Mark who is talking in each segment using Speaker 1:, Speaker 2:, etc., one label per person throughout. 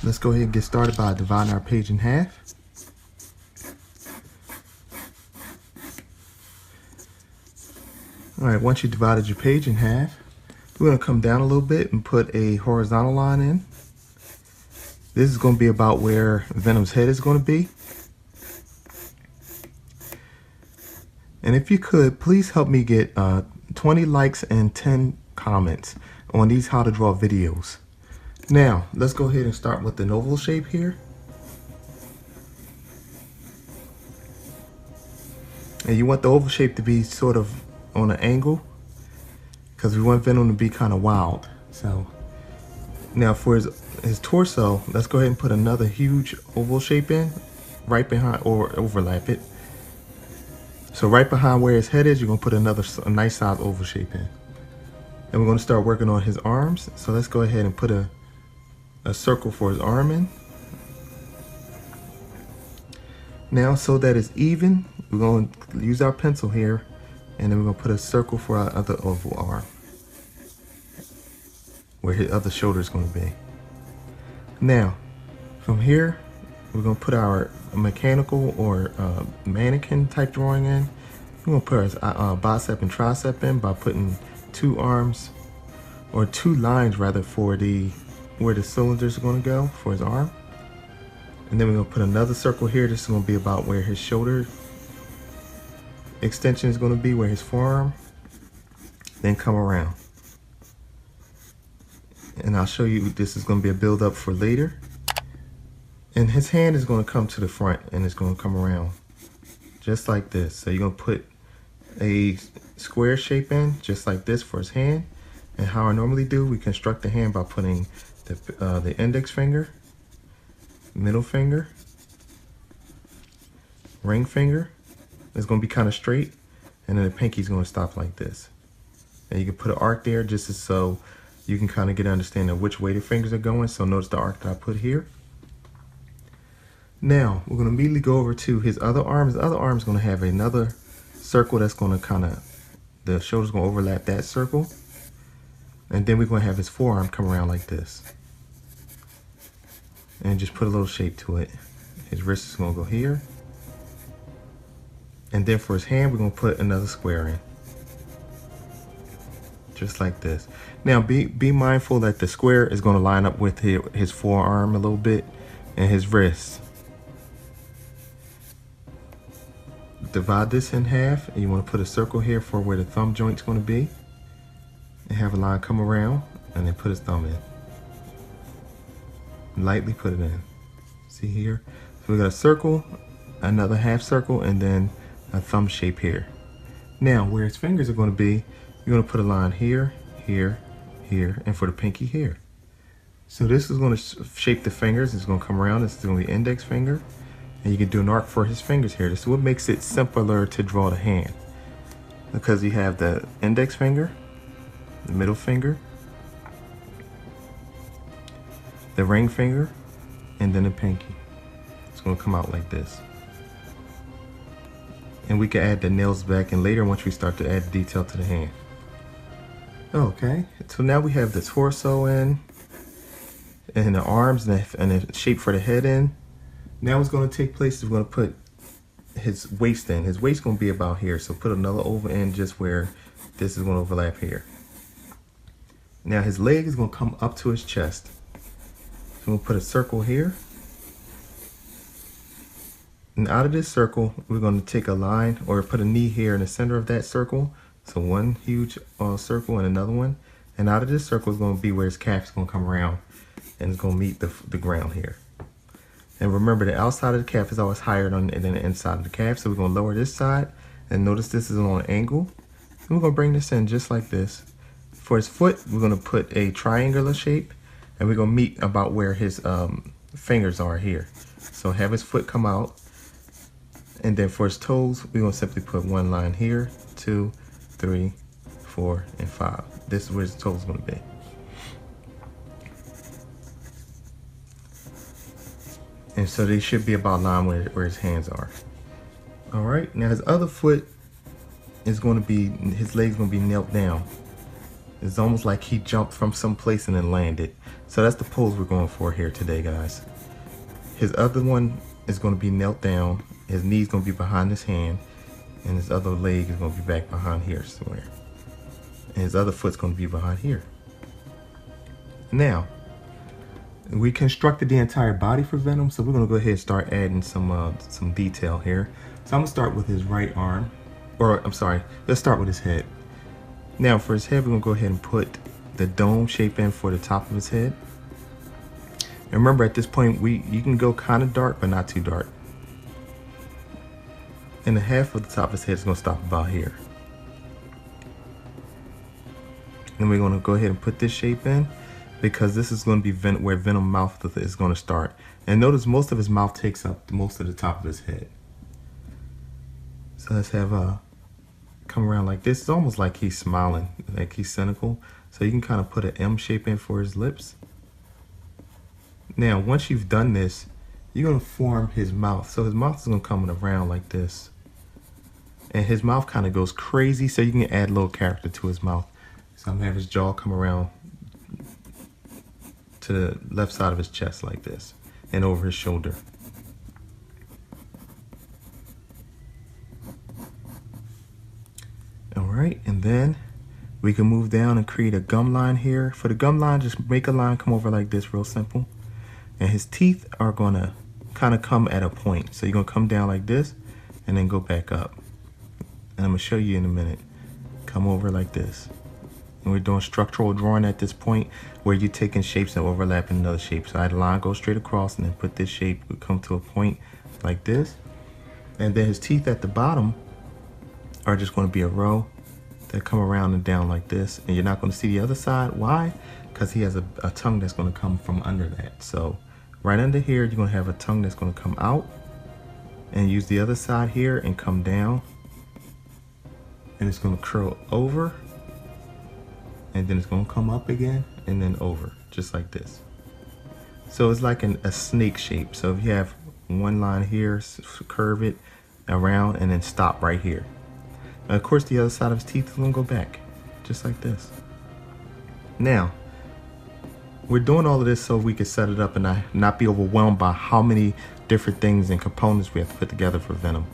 Speaker 1: Let's go ahead and get started by dividing our page in half. Alright, once you divided your page in half, we're going to come down a little bit and put a horizontal line in. This is going to be about where Venom's head is going to be. And if you could, please help me get 20 likes and 10 comments on these how to draw videos. Now, let's go ahead and start with an oval shape here. And you want the oval shape to be sort of on an angle because we want Venom to be kind of wild. So now for his torso, let's go ahead and put another huge oval shape in right behind, or overlap it. So right behind where his head is, you're going to put a nice size oval shape in. And we're going to start working on his arms. So let's go ahead and put a circle for his arm in. Now, so that it's even, we're going to use our pencil here, and then we're going to put a circle for our other oval arm, where his other shoulder is going to be. Now, from here, we're going to put our mechanical or mannequin type drawing in. We're going to put our bicep and tricep in by putting two arms, or two lines rather, for where the cylinders are going to go for his arm. And then we're going to put another circle here. This is going to be about where his shoulder extension is going to be, where his forearm. Then come around. And I'll show you, this is going to be a build up for later. And his hand is going to come to the front and it's going to come around just like this. So you're going to put a square shape in just like this for his hand. And how I normally do, we construct the hand by putting the index finger, middle finger, ring finger. It's going to be kind of straight, and then the pinky is going to stop like this. And you can put an arc there just so you can kind of get an understanding of which way the fingers are going. So notice the arc that I put here. Now we're going to immediately go over to his other arm. His other arm is going to have another circle that's going to kind of, the shoulder's going to overlap that circle. And then we're going to have his forearm come around like this. And just put a little shape to it. His wrist is going to go here. And then for his hand, we're going to put another square in. Just like this. Now be mindful that the square is going to line up with his forearm a little bit and his wrist. Divide this in half, and you want to put a circle here for where the thumb joint's going to be. And have a line come around, and then put his thumb in. Lightly put it in. See here? So we got a circle, another half circle, and then a thumb shape here. Now, where his fingers are going to be, you're going to put a line here, here, here, and for the pinky here. So this is going to shape the fingers. It's going to come around. This is going to be the index finger. And you can do an arc for his fingers here. This is what makes it simpler to draw the hand. Because you have the index finger, the middle finger, the ring finger, and then the pinky. It's going to come out like this. And we can add the nails back in later once we start to add detail to the hand. Okay, so now we have the torso in, and the arms, and the shape for the head in. Now what's going to take place is we're going to put his waist in. His waist is going to be about here, so put another oval in just where this is going to overlap here. Now his leg is going to come up to his chest. So we'll put a circle here. And out of this circle, we're going to take a line, or put a knee here in the center of that circle. So one huge circle and another one. And out of this circle is going to be where his calf is going to come around, and it's going to meet the ground here. And remember, the outside of the calf is always higher than the inside of the calf. So we're going to lower this side, and notice this is on an angle. And we're going to bring this in just like this. For his foot, we're going to put a triangular shape, and we're going to meet about where his fingers are here. So have his foot come out. And then for his toes, we're going to simply put one line here, 2, 3, 4, and 5. This is where his toes is going to be. And so they should be about line where his hands are. All right, now his other foot is going to be, his leg's going to be knelt down. It's almost like he jumped from someplace and then landed. So that's the pose we're going for here today, guys. His other one is going to be knelt down. His knee's going to be behind his hand. And his other leg is going to be back behind here somewhere. And his other foot's going to be behind here. Now, we constructed the entire body for Venom, so we're going to go ahead and start adding some detail here. So I'm going to start with his right arm. Or, I'm sorry, let's start with his head. Now, for his head, we're going to go ahead and put the dome shape in for the top of his head. And remember, at this point, you can go kind of dark, but not too dark. And the half of the top of his head is going to stop about here. And we're going to go ahead and put this shape in, because this is going to be where Venom mouth is going to start. And notice most of his mouth takes up most of the top of his head. So let's have come around like this. It's almost like he's smiling, like he's cynical. So you can kind of put an M shape in for his lips. Now, once you've done this, you're going to form his mouth. So his mouth is going to come around like this. And his mouth kind of goes crazy, so you can add a little character to his mouth. So I'm going to have his jaw come around to the left side of his chest like this, and over his shoulder. Alright, and then we can move down and create a gum line here. For the gum line, just make a line come over like this, real simple. And his teeth are going to kind of come at a point. So you're going to come down like this and then go back up. And I'm going to show you in a minute. Come over like this. And we're doing structural drawing at this point, where you're taking shapes and overlapping another shape. So I had a line go straight across, and then put this shape, would come to a point like this. And then his teeth at the bottom are just going to be a row that come around and down like this. And you're not going to see the other side. Why? Because he has a tongue that's going to come from under that. So right under here, you're going to have a tongue that's going to come out, and use the other side here and come down. And it's going to curl over. And then it's going to come up again and then over, just like this. So it's like a snake shape. So if you have one line here, curve it around and then stop right here. And of course, the other side of his teeth is going to go back, just like this. Now, we're doing all of this so we can set it up and not be overwhelmed by how many different things and components we have to put together for Venom.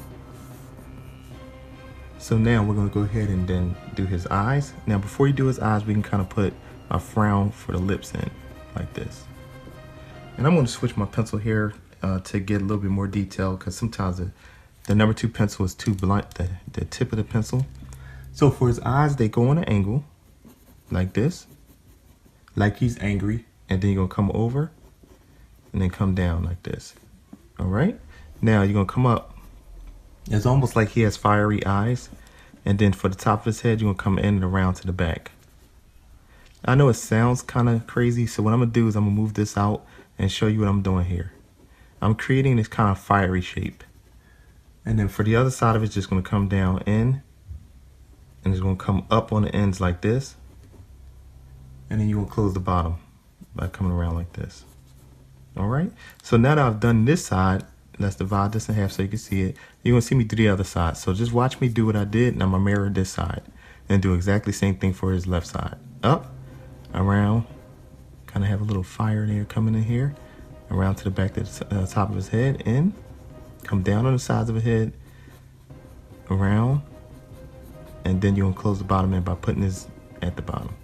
Speaker 1: So now we're going to go ahead and then do his eyes. Now before you do his eyes, we can kind of put a frown for the lips in, like this. And I'm going to switch my pencil here to get a little bit more detail, because sometimes the number 2 pencil is too blunt, the tip of the pencil. So for his eyes, they go on an angle, like this, like he's angry. And then you're going to come over and then come down like this. All right? Now you're going to come up. It's almost like he has fiery eyes. And then for the top of his head, you're going to come in and around to the back. I know it sounds kind of crazy, so what I'm going to do is I'm going to move this out and show you what I'm doing here. I'm creating this kind of fiery shape. And then for the other side of it, it's just going to come down in. And it's going to come up on the ends like this. And then you will close the bottom by coming around like this. All right? So now that I've done this side, let's divide this in half so you can see it. You're going to see me do the other side. So just watch me do what I did, and I'm going to mirror this side. And do exactly the same thing for his left side. Up, around, kind of have a little fire there coming in here. Around to the back to the top of his head, in. Come down on the sides of his head. Around. And then you're going to close the bottom in by putting this at the bottom.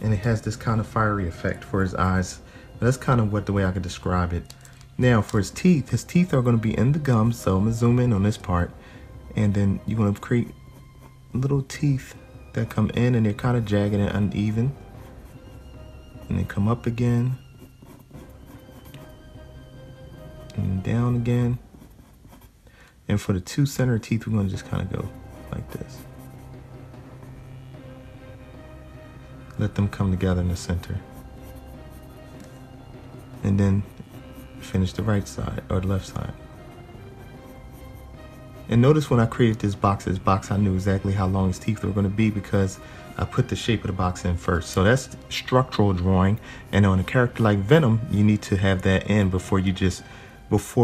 Speaker 1: And it has this kind of fiery effect for his eyes. That's kind of the way I could describe it. Now for his teeth are going to be in the gums, so I'm going to zoom in on this part. And then you're going to create little teeth that come in, and they're kind of jagged and uneven. And they come up again. And down again. And for the 2 center teeth, we're going to just kind of go like this. Let them come together in the center. And then finish the right side or the left side. And notice when I created this box I knew exactly how long his teeth were going to be, because I put the shape of the box in first. So that's structural drawing. And on a character like Venom, you need to have that in before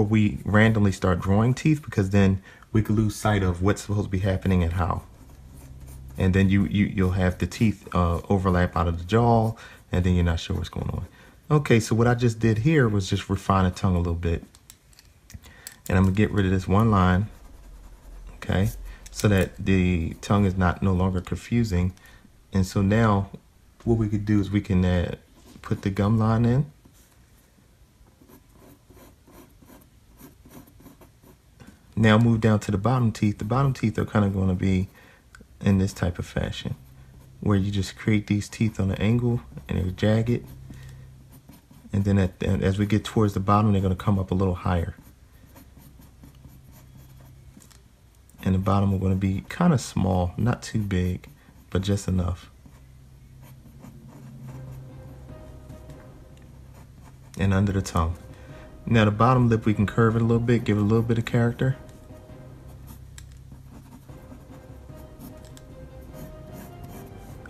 Speaker 1: we randomly start drawing teeth, because then we could lose sight of what's supposed to be happening and how. And then you'll have the teeth overlap out of the jaw, and then you're not sure what's going on. Okay, so what I just did here was just refine the tongue a little bit. And I'm gonna get rid of this one line, okay, so that the tongue is no longer confusing. And so now what we could do is we can put the gum line in. Now move down to the bottom teeth. The bottom teeth are kind of going to be in this type of fashion, where you just create these teeth on an angle and they're jagged. And then as we get towards the bottom, they're going to come up a little higher. And the bottom are going to be kind of small, not too big, but just enough. And under the tongue. Now the bottom lip, we can curve it a little bit, give it a little bit of character.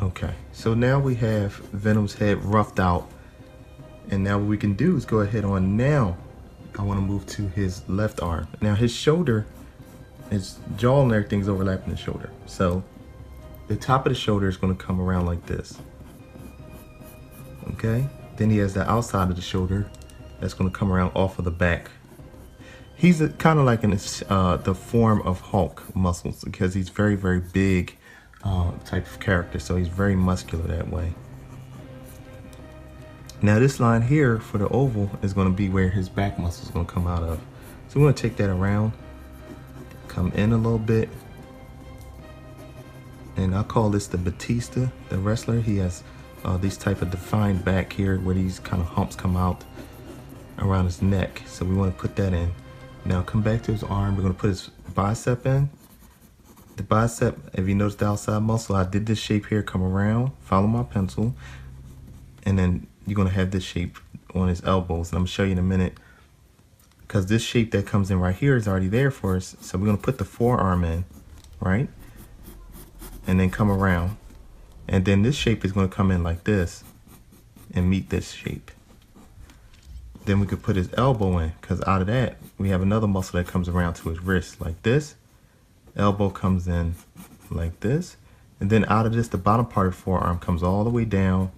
Speaker 1: Okay, so now we have Venom's head roughed out. And now what we can do is go ahead on now. I want to move to his left arm. Now his shoulder, his jaw and everything's overlapping the shoulder. So the top of the shoulder is going to come around like this. Okay, then he has the outside of the shoulder that's going to come around off of the back. He's kind of like in the form of Hulk muscles, because he's very, very big type of character. So he's very muscular that way. Now this line here for the oval is going to be where his back muscle is going to come out of. So we're going to take that around, come in a little bit. And I'll call this the Batista, the wrestler. He has these type of defined back here where these kind of humps come out around his neck. So we want to put that in. Now come back to his arm. We're going to put his bicep in. The bicep, if you notice the outside muscle, I did this shape here, come around, follow my pencil. And then you're going to have this shape on his elbows. And I'm going to show you in a minute, because this shape that comes in right here is already there for us. So we're going to put the forearm in, right? And then come around. And then this shape is going to come in like this and meet this shape. Then we could put his elbow in, because out of that, we have another muscle that comes around to his wrist like this. Elbow comes in like this. And then out of this, the bottom part of the forearm comes all the way down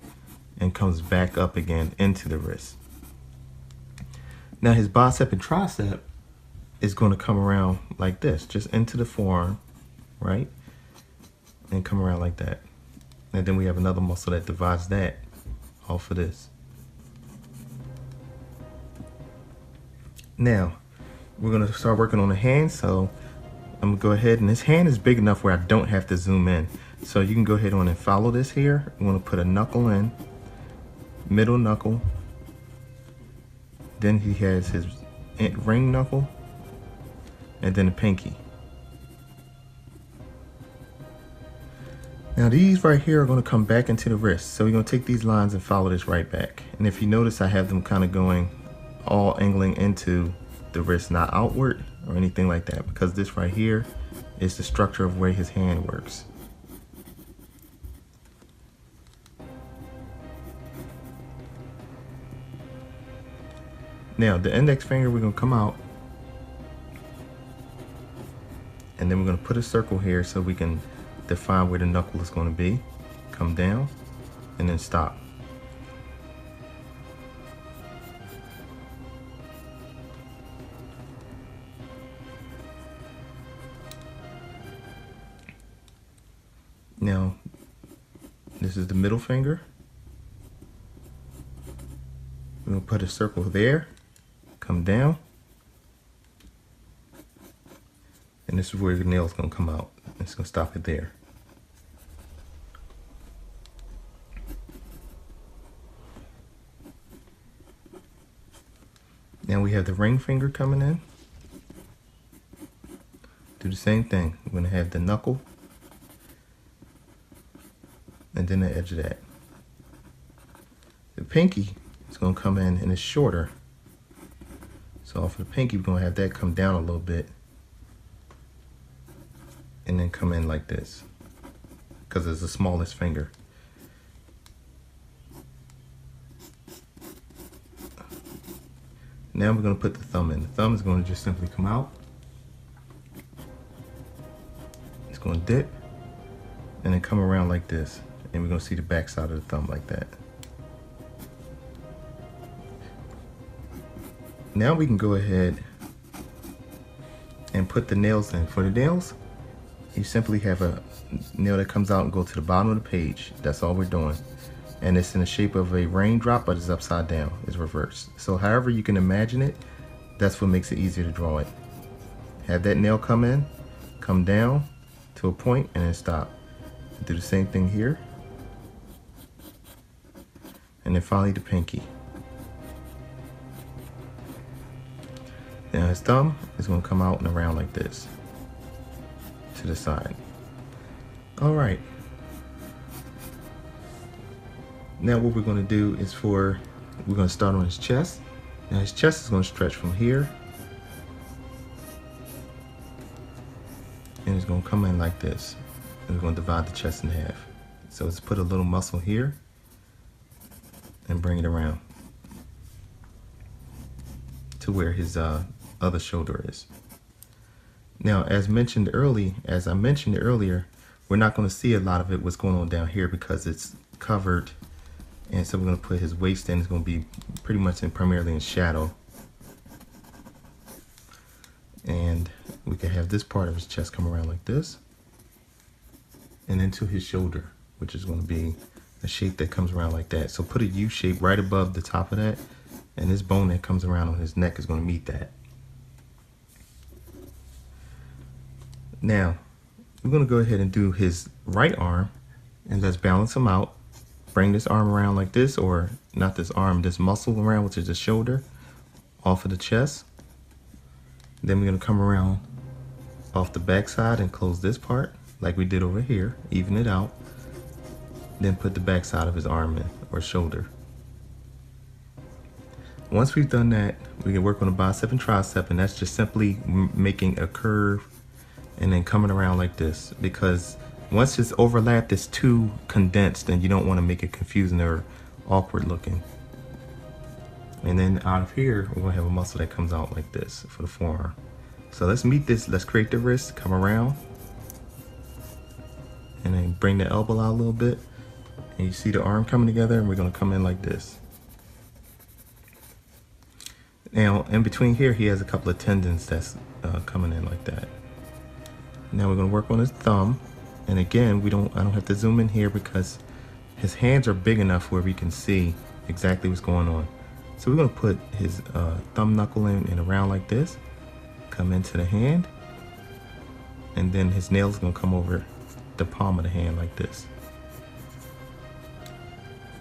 Speaker 1: and comes back up again into the wrist. Now his bicep and tricep is going to come around like this, just into the forearm, right? And come around like that. And then we have another muscle that divides that off of this. Now, we're going to start working on the hand. So I'm going to go ahead, and this hand is big enough where I don't have to zoom in. So you can go ahead on and follow this here. I'm going to put a knuckle in, middle knuckle. Then he has his ring knuckle, and then a pinky. Now these right here are going to come back into the wrist. So we're going to take these lines and follow this right back. And if you notice, I have them kind of going all angling into the wrist, not outward or anything like that, because this right here is the structure of where his hand works. Now the index finger, we're going to come out, and then we're going to put a circle here so we can define where the knuckle is going to be. Come down and then stop. Now this is the middle finger. We're going to put a circle there, come down, and this is where your nail is going to come out. It's going to stop it there. Now we have the ring finger coming in. Do the same thing. We're going to have the knuckle and then the edge of that. The pinky is going to come in and it's shorter. So off of the pinky, we're going to have that come down a little bit and then come in like this, because it's the smallest finger. Now we're going to put the thumb in. The thumb is going to just simply come out. It's going to dip and then come around like this, and we're going to see the back side of the thumb like that. Now we can go ahead and put the nails in. For the nails, you simply have a nail that comes out and go to the bottom of the page. That's all we're doing. And it's in the shape of a raindrop, but it's upside down, it's reversed. So however you can imagine it, that's what makes it easier to draw it. Have that nail come in, come down to a point, and then stop. Do the same thing here. And then finally the pinky. Now his thumb is going to come out and around like this to the side. All right. Now what we're going to do is we're going to start on his chest. Now his chest is going to stretch from here, and it's going to come in like this. And we're going to divide the chest in half. So let's put a little muscle here and bring it around to where his other shoulder is. Now, as I mentioned earlier, we're not going to see a lot of it, what's going on down here, because it's covered. And so we're going to put his waist in. It's going to be pretty much primarily in shadow. And we can have this part of his chest come around like this. And into his shoulder, which is going to be a shape that comes around like that. So put a U shape right above the top of that. And this bone that comes around on his neck is going to meet that. Now, we're going to go ahead and do his right arm. And let's balance him out. Bring this arm around like this, or not this arm, this muscle around, which is the shoulder, off of the chest. Then we're going to come around off the back side and close this part like we did over here, even it out. Then put the back side of his arm in, or shoulder. Once we've done that, we can work on the bicep and tricep, and that's just simply making a curve and then coming around like this, because once it's overlapped, it's too condensed and you don't want to make it confusing or awkward looking. And then out of here, we're going to have a muscle that comes out like this for the forearm. So let's meet this. Let's create the wrist, come around, and then bring the elbow out a little bit. And you see the arm coming together, and we're going to come in like this. Now, in between here, he has a couple of tendons that's coming in like that. Now we're going to work on his thumb. And again, I don't have to zoom in here because his hands are big enough where we can see exactly what's going on. So we're going to put his thumb knuckle in and around like this, come into the hand, and then his nail's going to come over the palm of the hand like this.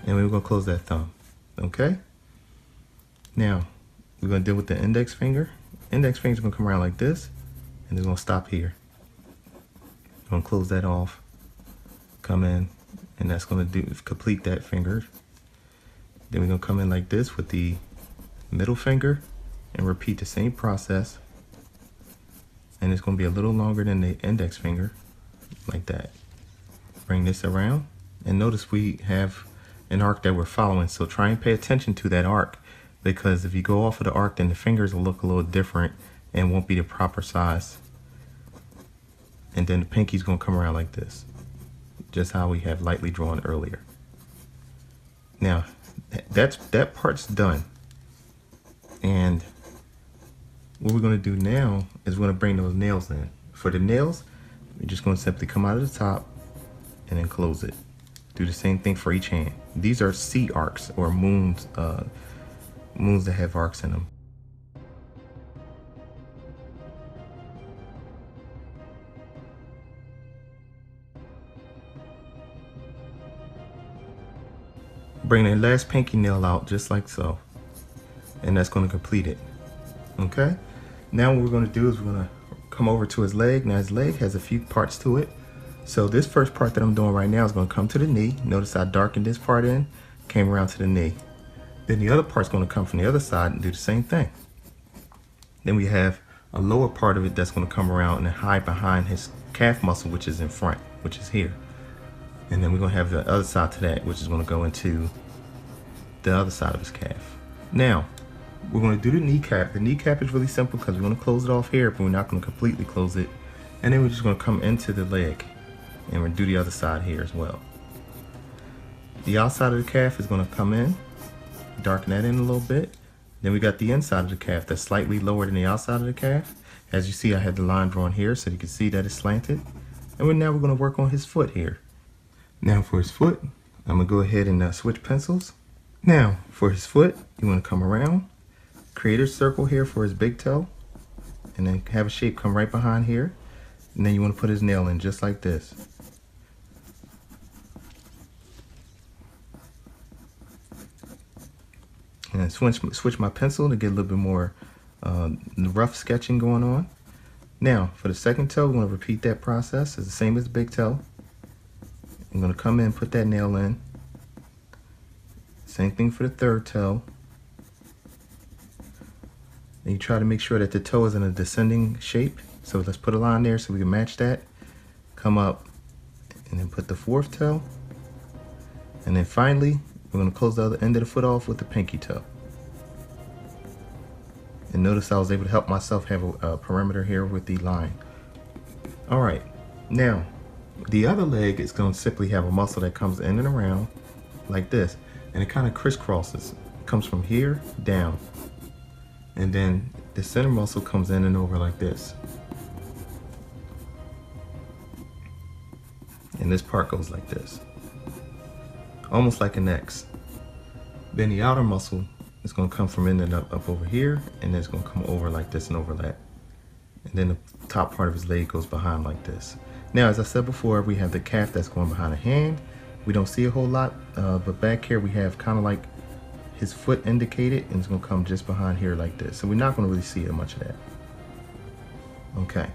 Speaker 1: And we're going to close that thumb. Okay? Now, we're going to deal with the index finger. Index finger's going to come around like this, and it's going to stop here. Going to close that off, come in, and that's going to complete that finger. Then we're going to come in like this with the middle finger and repeat the same process. And it's going to be a little longer than the index finger, like that. Bring this around, and notice we have an arc that we're following, so try and pay attention to that arc, because if you go off of the arc, then the fingers will look a little different and won't be the proper size. And then the pinky's going to come around like this, just how we have lightly drawn earlier. Now, that part's done. And what we're going to do now is we're going to bring those nails in. For the nails, we're just going to simply come out of the top and then close it. Do the same thing for each hand. These are sea arcs, or moons that have arcs in them. Bring the last pinky nail out just like so, and that's going to complete it. Okay, now what we're going to do is we're going to come over to his leg. Now his leg has a few parts to it, so this first part that I'm doing right now is going to come to the knee. Notice I darkened this part in, came around to the knee. Then the other part's going to come from the other side and do the same thing. Then we have a lower part of it that's going to come around and hide behind his calf muscle, which is in front, which is here. And then we're going to have the other side to that, which is going to go into the other side of his calf. Now, we're going to do the kneecap. The kneecap is really simple because we're going to close it off here, but we're not going to completely close it. And then we're just going to come into the leg. And we'll do the other side here as well. The outside of the calf is going to come in, darken that in a little bit. Then we got the inside of the calf that's slightly lower than the outside of the calf. As you see, I had the line drawn here so you can see that it's slanted. And now we're going to work on his foot here. Now for his foot, I'm going to go ahead and switch pencils. Now for his foot, you want to come around, create a circle here for his big toe, and then have a shape come right behind here. And then you want to put his nail in just like this. And then switch my pencil to get a little bit more rough sketching going on. Now for the second toe, we're going to repeat that process. It's the same as the big toe. I'm going to come in, put that nail in. Same thing for the third toe. And you try to make sure that the toe is in a descending shape. So let's put a line there so we can match that. Come up and then put the fourth toe. And then finally, we're going to close the other end of the foot off with the pinky toe. And notice I was able to help myself have a perimeter here with the line. All right, now the other leg is going to simply have a muscle that comes in and around like this. And it kind of crisscrosses. It comes from here down. And then the center muscle comes in and over like this. And this part goes like this. Almost like an X. Then the outer muscle is going to come from in and up over here, and then it's going to come over like this and overlap. And then the top part of his leg goes behind like this. Now, as I said before, we have the calf that's going behind the hand. We don't see a whole lot, but back here we have kind of like his foot indicated, and it's going to come just behind here like this. So we're not going to really see much of that. Okay.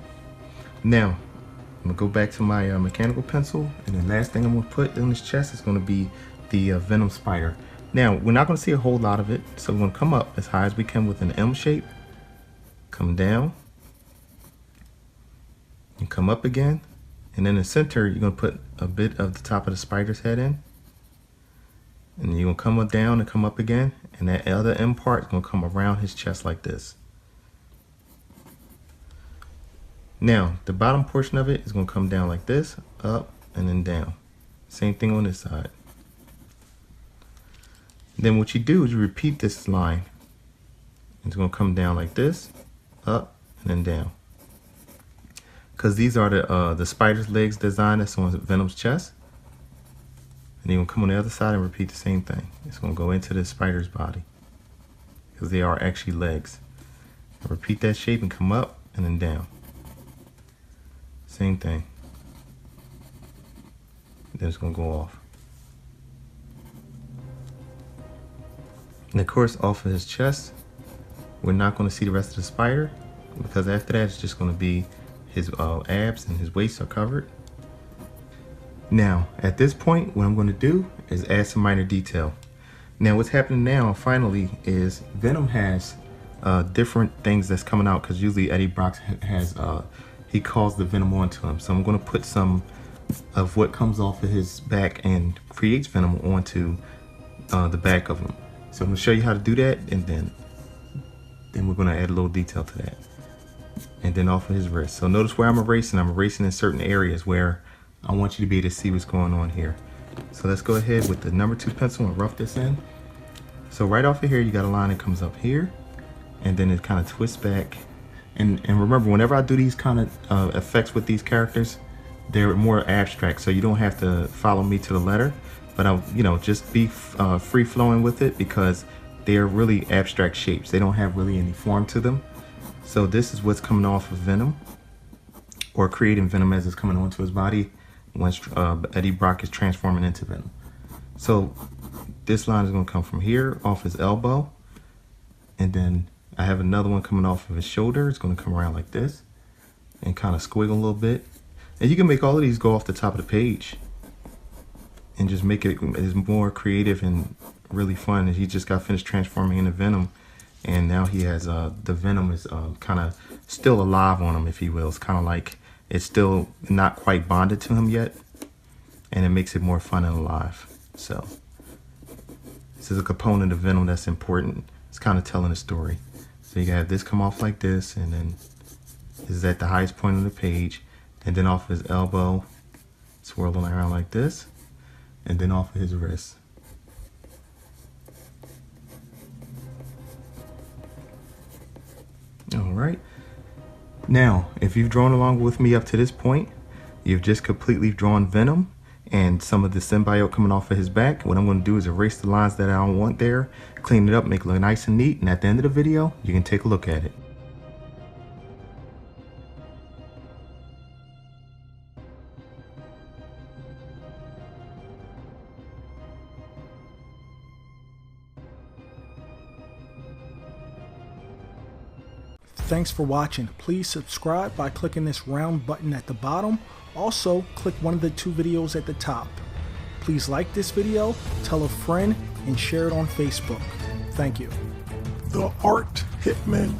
Speaker 1: Now, I'm going to go back to my mechanical pencil, and the last thing I'm going to put on his chest is going to be the Venom spider. Now, we're not going to see a whole lot of it, so we're going to come up as high as we can with an M shape, come down, and come up again. And in the center, you're going to put a bit of the top of the spider's head in. And you're going to come up down and come up again. And that other M part is going to come around his chest like this. Now, the bottom portion of it is going to come down like this, up, and then down. Same thing on this side. Then what you do is you repeat this line. It's going to come down like this, up, and then down. Because these are the spider's legs design that's on Venom's chest. And you're going to come on the other side and repeat the same thing. It's going to go into the spider's body. Because they are actually legs. And repeat that shape and come up and then down. Same thing. Then it's going to go off. And of course, off of his chest, we're not going to see the rest of the spider. Because after that, it's just going to be his abs and his waist are covered. Now, at this point, what I'm going to do is add some minor detail. Now, what's happening now, finally, is Venom has different things that's coming out, because usually Eddie Brock has, he calls the Venom onto him. So I'm going to put some of what comes off of his back and creates Venom onto the back of him. So I'm going to show you how to do that, and then we're going to add a little detail to that. And then off of his wrist. So notice where I'm erasing in certain areas where I want you to be able to see what's going on here. So let's go ahead with the number 2 pencil and rough this in. So right off of here, you got a line that comes up here, and then it kind of twists back. And remember, whenever I do these kind of effects with these characters, they're more abstract, so you don't have to follow me to the letter. But just be free flowing with it, because they're really abstract shapes. They don't have really any form to them. So this is what's coming off of Venom, or creating Venom as it's coming onto his body once Eddie Brock is transforming into Venom. So this line is going to come from here off his elbow, and then I have another one coming off of his shoulder. It's going to come around like this and kind of squiggle a little bit. And you can make all of these go off the top of the page and just make it as more creative and really fun. And he just got finished transforming into Venom. And now he has, the Venom is kind of still alive on him, if you will. It's kind of like it's still not quite bonded to him yet. And it makes it more fun and alive. So this is a component of Venom that's important. It's kind of telling a story. So you have this come off like this, and then this is at the highest point of the page. And then off his elbow, swirl it around like this, and then off of his wrist. Alright, now if you've drawn along with me up to this point, you've just completely drawn Venom and some of the symbiote coming off of his back. What I'm going to do is erase the lines that I don't want there, clean it up, make it look nice and neat, and at the end of the video, you can take a look at it.
Speaker 2: Thanks for watching. Please subscribe by clicking this round button at the bottom. Also, click one of the 2 videos at the top. Please like this video, tell a friend, and share it on Facebook. Thank you.
Speaker 3: The Art Hitman.